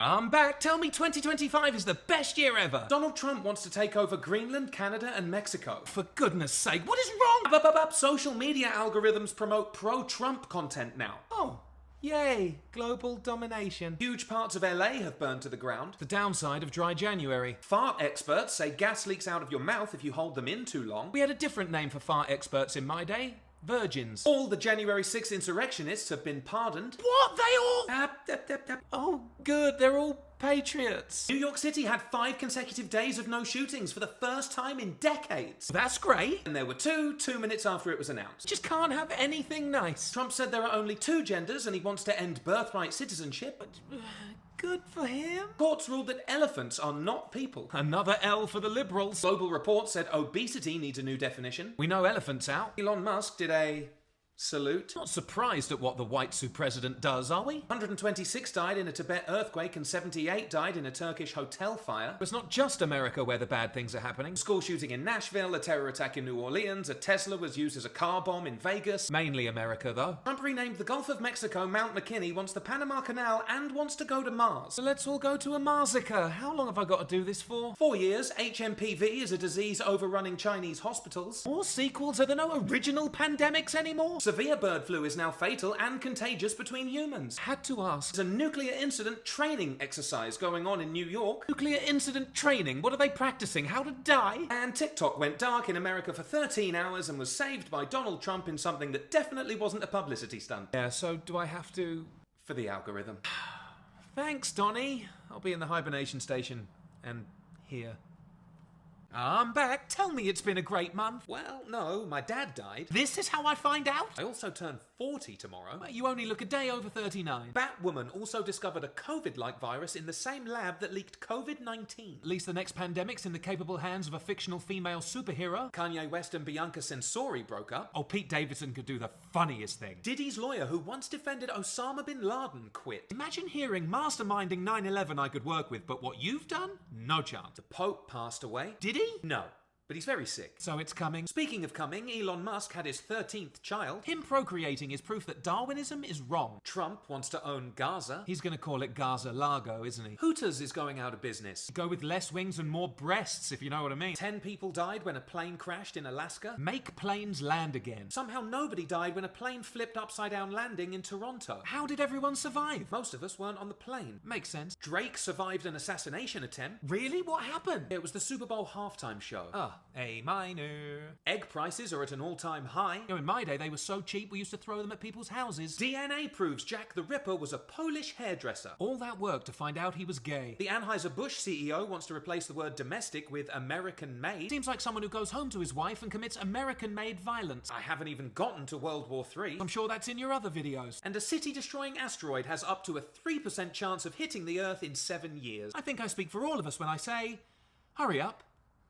I'm back. Tell me 2025 is the best year ever. Donald Trump wants to take over Greenland, Canada, and Mexico. For goodness sake, what is wrong? Social media algorithms promote pro-Trump content now. Oh, yay. Global domination. Huge parts of LA have burned to the ground. The downside of dry January. Fart experts say gas leaks out of your mouth if you hold them in too long. We had a different name for fart experts in my day. Virgins. All the January 6th insurrectionists have been pardoned. What? They all... Oh, good. They're all patriots. New York City had 5 consecutive days of no shootings for the first time in decades. That's great. And there were 2 minutes after it was announced. Just can't have anything nice. Trump said there are only 2 genders and he wants to end birthright citizenship. But, good for him. Courts ruled that elephants are not people. Another L for the Liberals. Global Report said obesity needs a new definition. We know elephants out. Elon Musk did a salute. Not surprised at what the white Sioux president does, are we? 126 died in a Tibet earthquake and 78 died in a Turkish hotel fire. It's not just America where the bad things are happening. School shooting in Nashville, a terror attack in New Orleans, a Tesla was used as a car bomb in Vegas. Mainly America, though. Trump renamed the Gulf of Mexico Mount McKinney, wants the Panama Canal, and wants to go to Mars. So let's all go to a Marsica. How long have I got to do this for? 4 years. HMPV is a disease overrunning Chinese hospitals. More sequels? Are there no original pandemics anymore? Severe bird flu is now fatal and contagious between humans. Had to ask. There's a nuclear incident training exercise going on in New York. Nuclear incident training? What are they practicing? How to die? And TikTok went dark in America for 13 hours and was saved by Donald Trump in something that definitely wasn't a publicity stunt. Yeah, so do I have to... For the algorithm. Thanks, Donnie. I'll be in the hibernation station. And here. I'm back. Tell me it's been a great month. Well, no, my dad died. This is how I find out? I also turn 40 tomorrow. You only look a day over 39. Batwoman also discovered a COVID-like virus in the same lab that leaked COVID-19. At least the next pandemic's in the capable hands of a fictional female superhero. Kanye West and Bianca Censori broke up. Oh, Pete Davidson could do the funniest thing. Diddy's lawyer, who once defended Osama bin Laden, quit. Imagine hearing masterminding 9/11 I could work with, but what you've done? No chance. The Pope passed away. Did he? No. But he's very sick. So it's coming. Speaking of coming, Elon Musk had his 13th child. Him procreating is proof that Darwinism is wrong. Trump wants to own Gaza. He's going to call it Gaza Largo, isn't he? Hooters is going out of business. Go with less wings and more breasts, if you know what I mean. 10 people died when a plane crashed in Alaska. Make planes land again. Somehow nobody died when a plane flipped upside down landing in Toronto. How did everyone survive? Most of us weren't on the plane. Makes sense. Drake survived an assassination attempt. Really? What happened? It was the Super Bowl halftime show. A minor. Egg prices are at an all-time high. You know, in my day, they were so cheap we used to throw them at people's houses. DNA proves Jack the Ripper was a Polish hairdresser. All that work to find out he was gay. The Anheuser-Busch CEO wants to replace the word domestic with American-made. Seems like someone who goes home to his wife and commits American-made violence. I haven't even gotten to World War III. I'm sure that's in your other videos. And a city-destroying asteroid has up to a 3% chance of hitting the Earth in 7 years. I think I speak for all of us when I say, hurry up.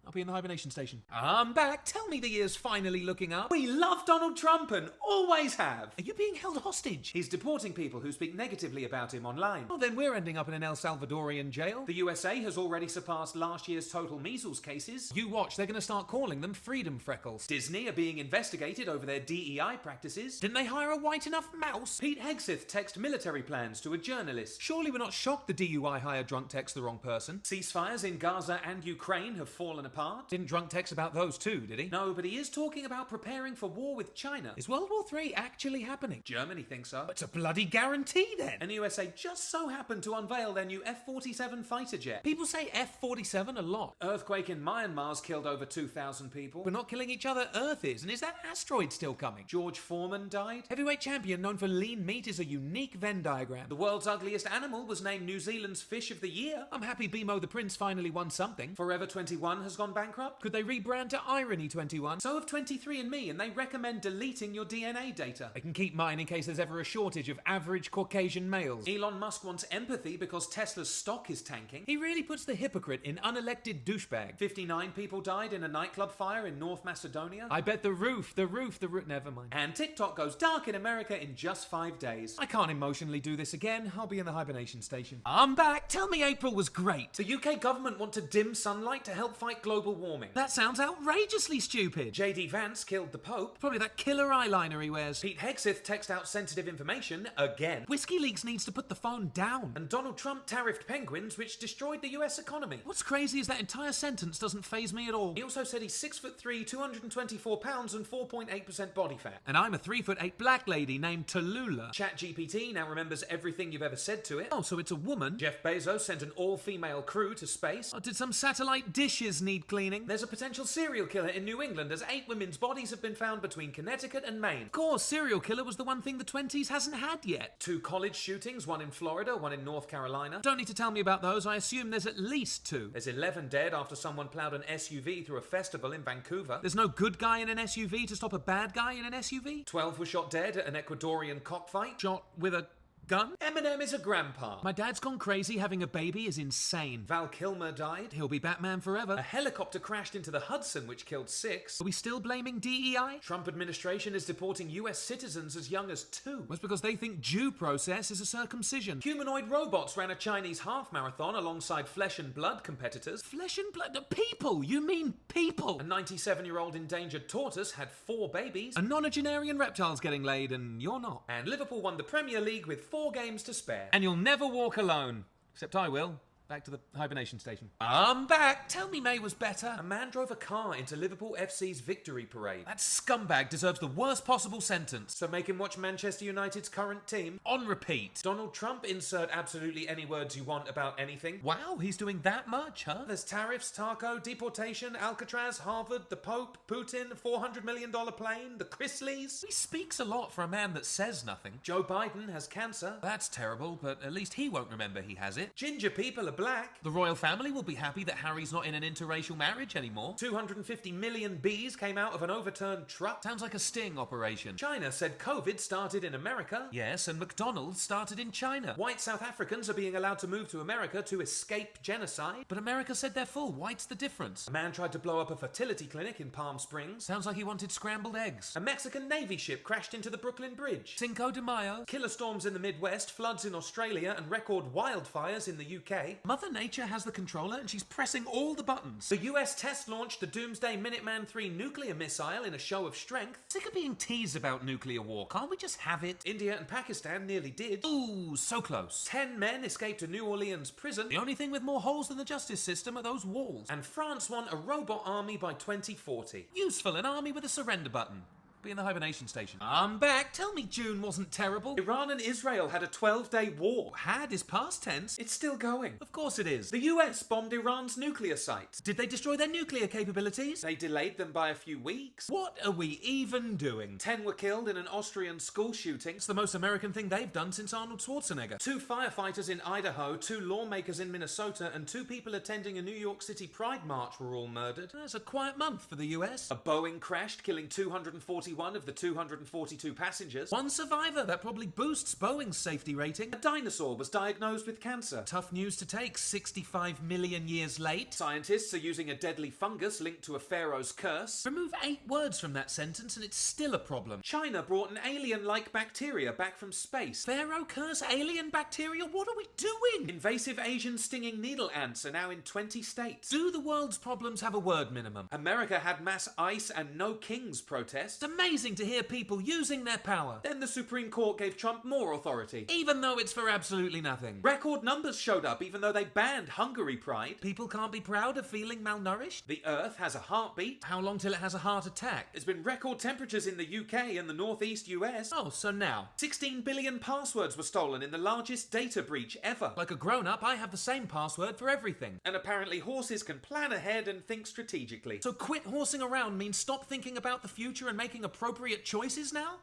I'll be in the hibernation station. I'm back. Tell me the year's finally looking up. We love Donald Trump and always have. Are you being held hostage? He's deporting people who speak negatively about him online. Well, then we're ending up in an El Salvadorian jail. The USA has already surpassed last year's total measles cases. You watch, they're going to start calling them freedom freckles. Disney are being investigated over their DEI practices. Didn't they hire a white enough mouse? Pete Hegseth texted military plans to a journalist. Surely we're not shocked the DUI hired drunk text the wrong person. Ceasefires in Gaza and Ukraine have fallen apart. Didn't drunk text about those too, did he? No, but he is talking about preparing for war with China. Is World War III actually happening? Germany thinks so. It's a bloody guarantee then. And the USA just so happened to unveil their new F-47 fighter jet. People say F-47 a lot. Earthquake in Myanmar's killed over 2,000 people. We're not killing each other, Earth is. And is that asteroid still coming? George Foreman died. Heavyweight champion known for lean meat is a unique Venn diagram. The world's ugliest animal was named New Zealand's Fish of the Year. I'm happy BMO the Prince finally won something. Forever 21 has gone bankrupt. Could they rebrand to Irony 21? So have 23andMe, and they recommend deleting your DNA data. I can keep mine in case there's ever a shortage of average Caucasian males. Elon Musk wants empathy because Tesla's stock is tanking. He really puts the hypocrite in unelected douchebag. 59 people died in a nightclub fire in North Macedonia. I bet the roof, never mind. And TikTok goes dark in America in just 5 days. I can't emotionally do this again. I'll be in the hibernation station. I'm back. Tell me April was great. The UK government want to dim sunlight to help fight global global warming. That sounds outrageously stupid. J.D. Vance killed the Pope. Probably that killer eyeliner he wears. Pete Hegseth texted out sensitive information again. WikiLeaks needs to put the phone down. And Donald Trump tariffed penguins, which destroyed the US economy. What's crazy is that entire sentence doesn't faze me at all. He also said he's 6'3", 224 pounds and 4.8% body fat. And I'm a 3'8" black lady named Tallulah. ChatGPT now remembers everything you've ever said to it. Oh, so it's a woman? Jeff Bezos sent an all-female crew to space. Oh, did some satellite dishes need cleaning? There's a potential serial killer in New England as 8 women's bodies have been found between Connecticut and Maine. Of course, serial killer was the one thing the 20s hasn't had yet. 2 college shootings, one in Florida, one in North Carolina. Don't need to tell me about those. I assume there's at least 2. There's 11 dead after someone ploughed an SUV through a festival in Vancouver. There's no good guy in an SUV to stop a bad guy in an SUV? 12 were shot dead at an Ecuadorian cockfight. Shot with a gun? Eminem is a grandpa. My dad's gone crazy. Having a baby is insane. Val Kilmer died. He'll be Batman forever. A helicopter crashed into the Hudson, which killed 6. Are we still blaming DEI? Trump administration is deporting US citizens as young as 2. That's because they think due process is a circumcision. Humanoid robots ran a Chinese half marathon alongside flesh and blood competitors. Flesh and blood? People! You mean people! A 97-year-old endangered tortoise had 4 babies. A nonagenarian reptile's getting laid and you're not. And Liverpool won the Premier League with 4 games to spare. And you'll never walk alone. Except I will. Back to the hibernation station. I'm back! Tell me May was better. A man drove a car into Liverpool FC's victory parade. That scumbag deserves the worst possible sentence. So make him watch Manchester United's current team. On repeat. Donald Trump, insert absolutely any words you want about anything. Wow, he's doing that much, huh? There's tariffs, Taco, deportation, Alcatraz, Harvard, the Pope, Putin, $400 million plane, the Chrisleys. He speaks a lot for a man that says nothing. Joe Biden has cancer. That's terrible, but at least he won't remember he has it. Ginger people are black. The royal family will be happy that Harry's not in an interracial marriage anymore. 250 million bees came out of an overturned truck. Sounds like a sting operation. China said COVID started in America. Yes, and McDonald's started in China. White South Africans are being allowed to move to America to escape genocide. But America said they're full. White's the difference. A man tried to blow up a fertility clinic in Palm Springs. Sounds like he wanted scrambled eggs. A Mexican Navy ship crashed into the Brooklyn Bridge. Cinco de Mayo. Killer storms in the Midwest, floods in Australia, and record wildfires in the UK. Mother Nature has the controller and she's pressing all the buttons. The US test launched the Doomsday Minuteman III nuclear missile in a show of strength. Sick of being teased about nuclear war. Can't we just have it? India and Pakistan nearly did. Ooh, so close. 10 men escaped a New Orleans prison. The only thing with more holes than the justice system are those walls. And France won a robot army by 2040. Useful, an army with a surrender button. Be in the hibernation station. I'm back. Tell me June wasn't terrible. Iran and Israel had a 12-day war. Had is past tense. It's still going. Of course it is. The US bombed Iran's nuclear sites. Did they destroy their nuclear capabilities? They delayed them by a few weeks. What are we even doing? 10 were killed in an Austrian school shooting. It's the most American thing they've done since Arnold Schwarzenegger. 2 firefighters in Idaho, 2 lawmakers in Minnesota, and 2 people attending a New York City Pride March were all murdered. That's a quiet month for the US. A Boeing crashed, killing 241 of the 242 passengers. 1 survivor. That probably boosts Boeing's safety rating. A dinosaur was diagnosed with cancer. Tough news to take 65 million years late. Scientists are using a deadly fungus linked to a pharaoh's curse. Remove 8 words from that sentence and it's still a problem. China brought an alien-like bacteria back from space. Pharaoh curse, alien bacteria? What are we doing? Invasive Asian stinging needle ants are now in 20 states. Do the world's problems have a word minimum? America had mass ICE and no kings protests. It's amazing to hear people using their power. Then the Supreme Court gave Trump more authority. Even though it's for absolutely nothing. Record numbers showed up even though they banned Hungary Pride. People can't be proud of feeling malnourished. The Earth has a heartbeat. How long till it has a heart attack? There's been record temperatures in the UK and the northeast US. Oh, so now. 16 billion passwords were stolen in the largest data breach ever. Like a grown-up, I have the same password for everything. And apparently horses can plan ahead and think strategically. So quit horsing around means stop thinking about the future and making appropriate choices now?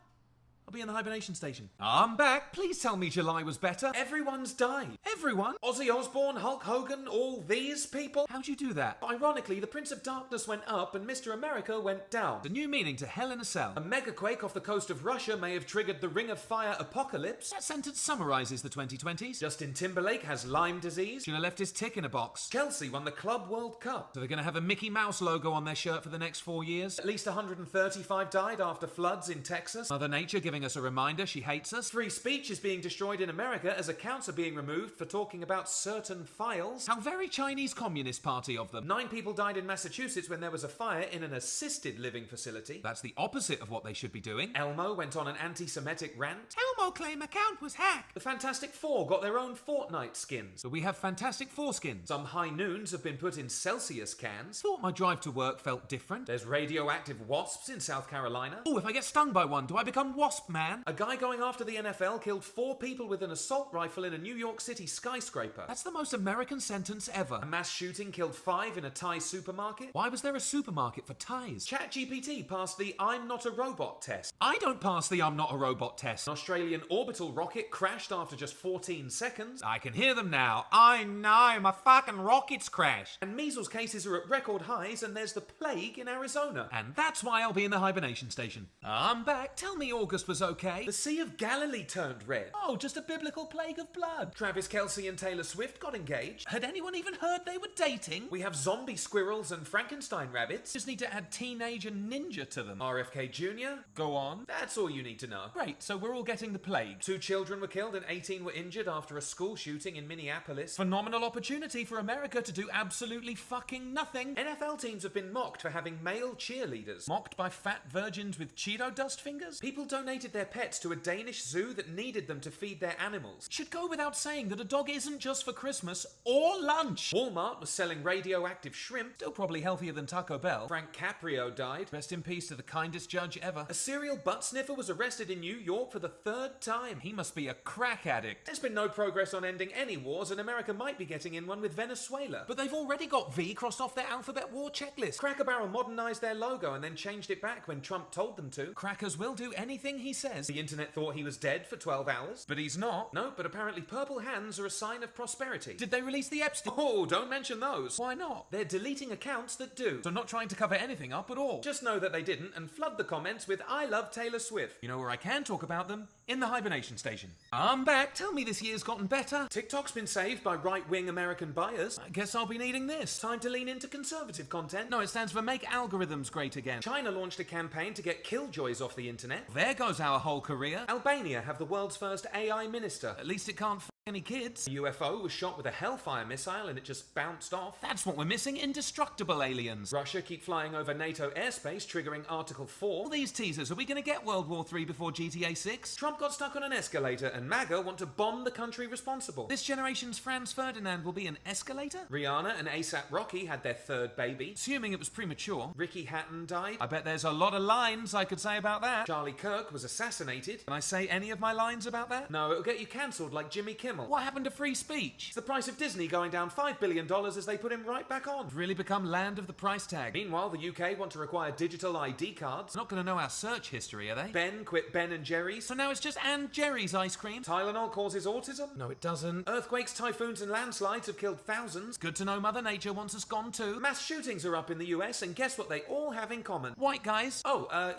I'll be in the hibernation station. I'm back. Please tell me July was better. Everyone's died. Everyone? Ozzy Osbourne, Hulk Hogan, all these people. How'd you do that? Ironically, the Prince of Darkness went up and Mr. America went down. The new meaning to Hell in a Cell. A megaquake off the coast of Russia may have triggered the Ring of Fire apocalypse. That sentence summarises the 2020s. Justin Timberlake has Lyme disease. Should have left his tick in a box. Chelsea won the Club World Cup. So they're going to have a Mickey Mouse logo on their shirt for the next 4 years? At least 135 died after floods in Texas. Mother Nature giving giving us a reminder she hates us. Free speech is being destroyed in America as accounts are being removed for talking about certain files. How very Chinese Communist Party of them. 9 people died in Massachusetts when there was a fire in an assisted living facility. That's the opposite of what they should be doing. Elmo went on an anti-Semitic rant. Elmo claim account was hacked. The Fantastic Four got their own Fortnite skins. So we have Fantastic Four skins. Some high noons have been put in Celsius cans. Thought my drive to work felt different. There's radioactive wasps in South Carolina. Oh, if I get stung by one, do I become Wasp Man? A guy going after the NFL killed 4 people with an assault rifle in a New York City skyscraper. That's the most American sentence ever. A mass shooting killed 5 in a Thai supermarket. Why was there a supermarket for ties? ChatGPT passed the I'm not a robot test. I don't pass the I'm not a robot test. An Australian orbital rocket crashed after just 14 seconds. I can hear them now. I know, my fucking rocket's crashed. And measles cases are at record highs, and there's the plague in Arizona. And that's why I'll be in the hibernation station. I'm back. Tell me August was okay. The Sea of Galilee turned red. Oh, just a biblical plague of blood. Travis Kelce and Taylor Swift got engaged. Had anyone even heard they were dating? We have zombie squirrels and Frankenstein rabbits. Just need to add teenage and ninja to them. RFK Jr. Go on. That's all you need to know. Great, so we're all getting the plague. 2 children were killed and 18 were injured after a school shooting in Minneapolis. Phenomenal opportunity for America to do absolutely fucking nothing. NFL teams have been mocked for having male cheerleaders. Mocked by fat virgins with Cheeto dust fingers? People donated their pets to a Danish zoo that needed them to feed their animals. Should go without saying that a dog isn't just for Christmas or lunch. Walmart was selling radioactive shrimp. Still probably healthier than Taco Bell. Frank Caprio died. Rest in peace to the kindest judge ever. A serial butt sniffer was arrested in New York for the 3rd time. He must be a crack addict. There's been no progress on ending any wars, and America might be getting in one with Venezuela. But they've already got V crossed off their alphabet war checklist. Cracker Barrel modernized their logo and then changed it back when Trump told them to. Crackers will do anything he says. The internet thought he was dead for 12 hours. But he's not. No, but apparently purple hands are a sign of prosperity. Did they release the Epstein? Oh, don't mention those. Why not? They're deleting accounts that do. So not trying to cover anything up at all. Just know that they didn't and flood the comments with I love Taylor Swift. You know where I can talk about them? In the hibernation station. I'm back. Tell me this year's gotten better. TikTok's been saved by right-wing American buyers. I guess I'll be needing this. Time to lean into conservative content. No, it stands for Make Algorithms Great Again. China launched a campaign to get killjoys off the internet. There goes our whole career. Albania have the world's first AI minister. At least it can't f any kids. A UFO was shot with a Hellfire missile and it just bounced off. That's what we're missing, indestructible aliens. Russia keep flying over NATO airspace, triggering Article 4. All these teasers, are we going to get World War III before GTA 6? Trump got stuck on an escalator and MAGA want to bomb the country responsible. This generation's Franz Ferdinand will be an escalator? Rihanna and ASAP Rocky had their 3rd baby. Assuming it was premature. Ricky Hatton died. I bet there's a lot of lines I could say about that. Charlie Kirk was assassinated. Can I say any of my lines about that? No, it'll get you cancelled like Jimmy Kimmel. What happened to free speech? It's the price of Disney going down $5 billion as they put him right back on. We've really become land of the price tag. Meanwhile, the UK want to require digital ID cards. Not going to know our search history, are they? Ben quit Ben and Jerry's. So now it's just and Jerry's ice cream? Tylenol causes autism. No, it doesn't. Earthquakes, typhoons and landslides have killed thousands. Good to know Mother Nature wants us gone too. Mass shootings are up in the US, and guess what they all have in common? White guys.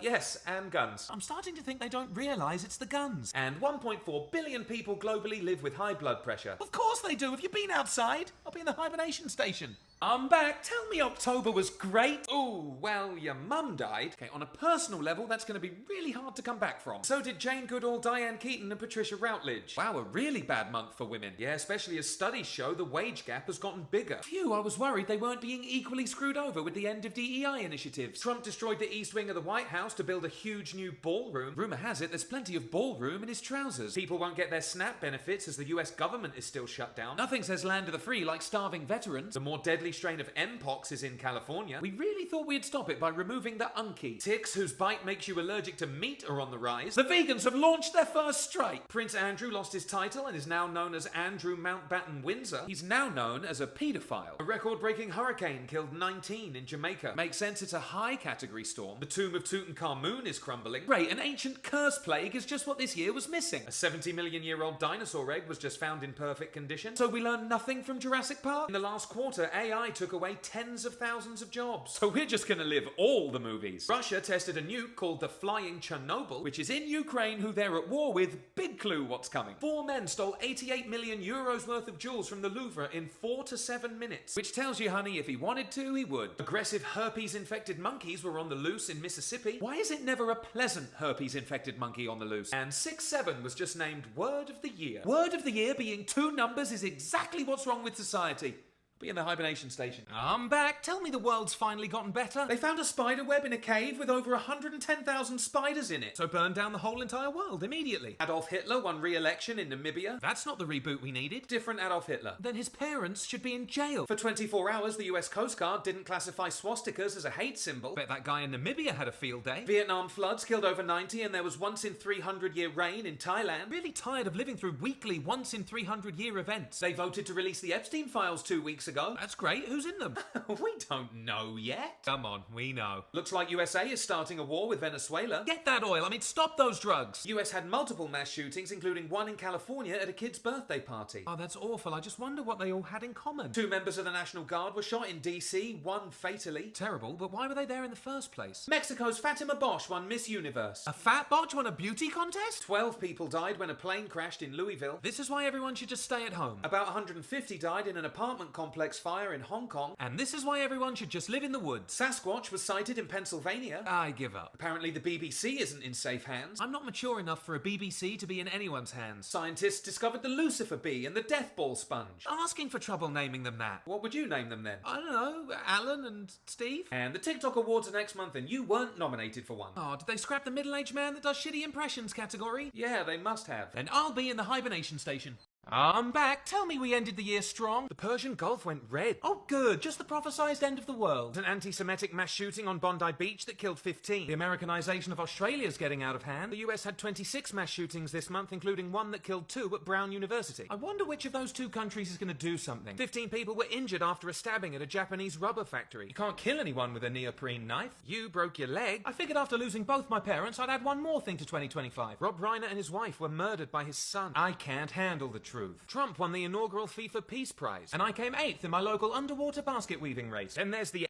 Yes, and guns. I'm starting to think they don't realise it's the guns. And 1.4 billion people globally live with high blood pressure. Of course they do. Have you been outside? I'll be in the hibernation station. I'm back. Tell me October was great. Ooh, well, your mum died. Okay, on a personal level, that's going to be really hard to come back from. So did Jane Goodall, Diane Keaton and Patricia Routledge. Wow, a really bad month for women. Yeah, especially as studies show the wage gap has gotten bigger. Phew, I was worried they weren't being equally screwed over with the end of DEI initiatives. Trump destroyed the East Wing of the White House to build a huge new ballroom. Rumour has it there's plenty of ballroom in his trousers. People won't get their SNAP benefits as the US government is still shut down. Nothing says land of the free like starving veterans. The more deadly strain of Mpox is in California. We really thought we'd stop it by removing the unkie. Ticks whose bite makes you allergic to meat are on the rise. The vegans have launched their first strike. Prince Andrew lost his title and is now known as Andrew Mountbatten Windsor. He's now known as a paedophile. A record-breaking hurricane killed 19 in Jamaica. Makes sense, it's a high category storm. The tomb of Tutankhamun is crumbling. Great, an ancient curse plague is just what this year was missing. A 70 million year old dinosaur egg was just found in perfect condition. So we learned nothing from Jurassic Park? In the last quarter, AI AI took away tens of thousands of jobs. So we're just gonna live all the movies. Russia tested a nuke called the Flying Chernobyl, which is in Ukraine, who they're at war with. Big clue what's coming. 4 men stole 88 million euros worth of jewels from the Louvre in 4 to 7 minutes. Which tells you, honey, if he wanted to, he would. Aggressive herpes-infected monkeys were on the loose in Mississippi. Why is it never a pleasant herpes-infected monkey on the loose? And 6-7 was just named Word of the Year. Word of the Year being 2 numbers is exactly what's wrong with society. Be in the hibernation station. I'm back. Tell me the world's finally gotten better. They found a spider web in a cave with over 110,000 spiders in it. So burn down the whole entire world immediately. Adolf Hitler won re-election in Namibia. That's not the reboot we needed. Different Adolf Hitler. Then his parents should be in jail. For 24 hours, the US Coast Guard didn't classify swastikas as a hate symbol. Bet that guy in Namibia had a field day. Vietnam floods killed over 90, and there was once in 300-year rain in Thailand. Really tired of living through weekly once in 300-year events. They voted to release the Epstein files 2 weeks ago. That's great. Who's in them? We don't know yet. Come on, we know. Looks like USA is starting a war with Venezuela. Get that oil. I mean, stop those drugs. US had multiple mass shootings, including one in California at a kid's birthday party. Oh, that's awful. I just wonder what they all had in common. 2 members of the National Guard were shot in DC, 1 fatally. Terrible, but why were they there in the first place? Mexico's Fatima Bosch won Miss Universe. A fat botch won a beauty contest? 12 people died when a plane crashed in Louisville. This is why everyone should just stay at home. About 150 died in an apartment complex fire in Hong Kong. And this is why everyone should just live in the woods. Sasquatch was sighted in Pennsylvania. I give up. Apparently the BBC isn't in safe hands. I'm not mature enough for a BBC to be in anyone's hands. Scientists discovered the Lucifer bee and the death ball sponge. Asking for trouble naming them that. What would you name them then? I don't know, Alan and Steve? And the TikTok Awards are next month and you weren't nominated for one. Oh, did they scrap the middle-aged man that does shitty impressions category? Yeah, they must have. Then I'll be in the hibernation station. I'm back. Tell me we ended the year strong. The Persian Gulf went red. Oh, good. Just the prophesized end of the world. An anti-Semitic mass shooting on Bondi Beach that killed 15. The Americanization of Australia's getting out of hand. The US had 26 mass shootings this month, including one that killed 2 at Brown University. I wonder which of those 2 countries is going to do something. 15 people were injured after a stabbing at a Japanese rubber factory. You can't kill anyone with a neoprene knife. You broke your leg. I figured after losing both my parents, I'd add one more thing to 2025. Rob Reiner and his wife were murdered by his son. I can't handle the truth. Trump won the inaugural FIFA Peace Prize. And I came 8th in my local underwater basket weaving race. Then there's the...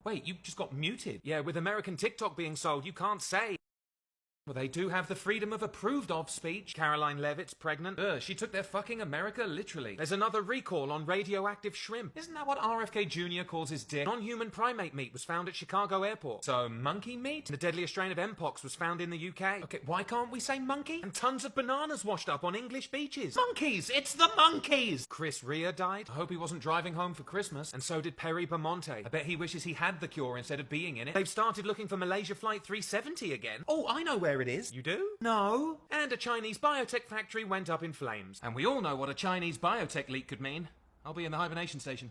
Wait, you just got muted. Yeah, with American TikTok being sold, you can't say... Well, they do have the freedom of approved of speech. Caroline Levitt's pregnant. She took their fucking America literally. There's another recall on radioactive shrimp. Isn't that what RFK Jr. calls his dick? Non-human primate meat was found at Chicago Airport. So, monkey meat? The deadliest strain of Mpox was found in the UK. Okay, why can't we say monkey? And tons of bananas washed up on English beaches. Monkeys! It's the monkeys! Chris Rea died. I hope he wasn't driving home for Christmas. And so did Perry Bermonte. I bet he wishes he had the cure instead of being in it. They've started looking for Malaysia Flight 370 again. Oh, I know where it is. You do? No. And a Chinese biotech factory went up in flames. And we all know what a Chinese biotech leak could mean. I'll be in the hibernation station.